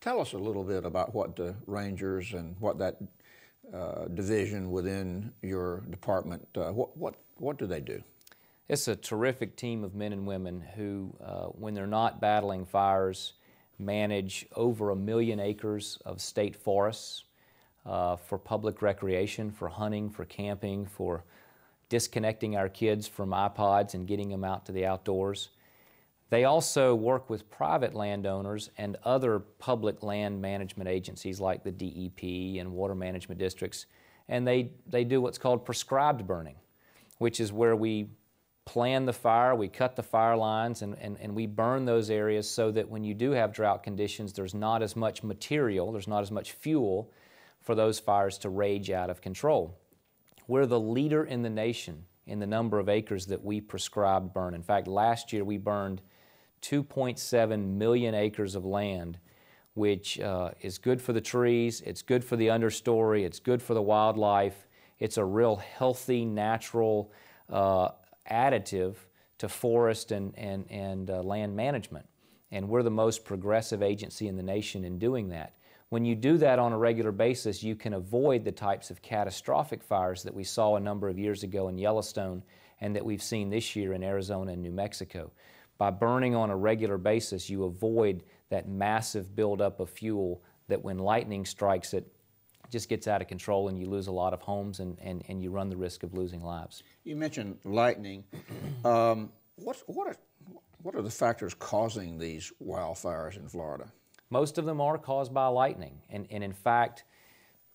Tell us a little bit about what the Rangers and what that division within your department, what do they do? It's a terrific team of men and women who, when they're not battling fires, manage over 1 million acres of state forests for public recreation, for hunting, for camping, for disconnecting our kids from iPods and getting them out to the outdoors. They also work with private landowners and other public land management agencies like the DEP and water management districts, and they do what's called prescribed burning, which is where we plan the fire, we cut the fire lines, and we burn those areas so that when you do have drought conditions, there's not as much material, there's not as much fuel for those fires to rage out of control. We're the leader in the nation in the number of acres that we prescribed burn. In fact, last year we burned 2.7 million acres of land, which is good for the trees, it's good for the understory, it's good for the wildlife. It's a real healthy, natural additive to forest and land management. And we're the most progressive agency in the nation in doing that. When you do that on a regular basis, you can avoid the types of catastrophic fires that we saw a number of years ago in Yellowstone and that we've seen this year in Arizona and New Mexico. By burning on a regular basis, you avoid that massive buildup of fuel that when lightning strikes it, just gets out of control and you lose a lot of homes and you run the risk of losing lives. You mentioned lightning. What are the factors causing these wildfires in Florida? Most of them are caused by lightning. And in fact,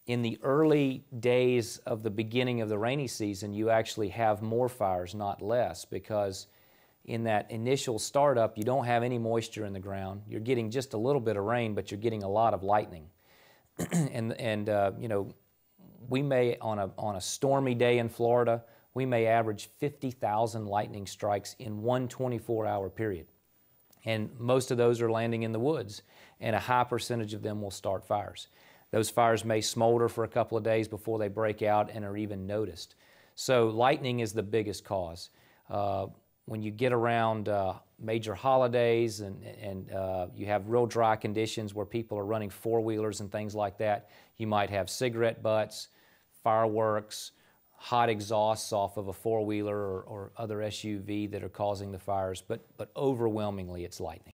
in the early days of the beginning of the rainy season, you actually have more fires, not less, because in that initial startup, you don't have any moisture in the ground. You're getting just a little bit of rain, but you're getting a lot of lightning. You know, we may, on a stormy day in Florida, we may average 50,000 lightning strikes in one 24-hour period. And most of those are landing in the woods, and a high percentage of them will start fires. Those fires may smolder for a couple of days before they break out and are even noticed. So lightning is the biggest cause. When you get around major holidays and you have real dry conditions where people are running four-wheelers and things like that, you might have cigarette butts, fireworks, hot exhausts off of a four-wheeler or other SUV that are causing the fires, but overwhelmingly it's lightning.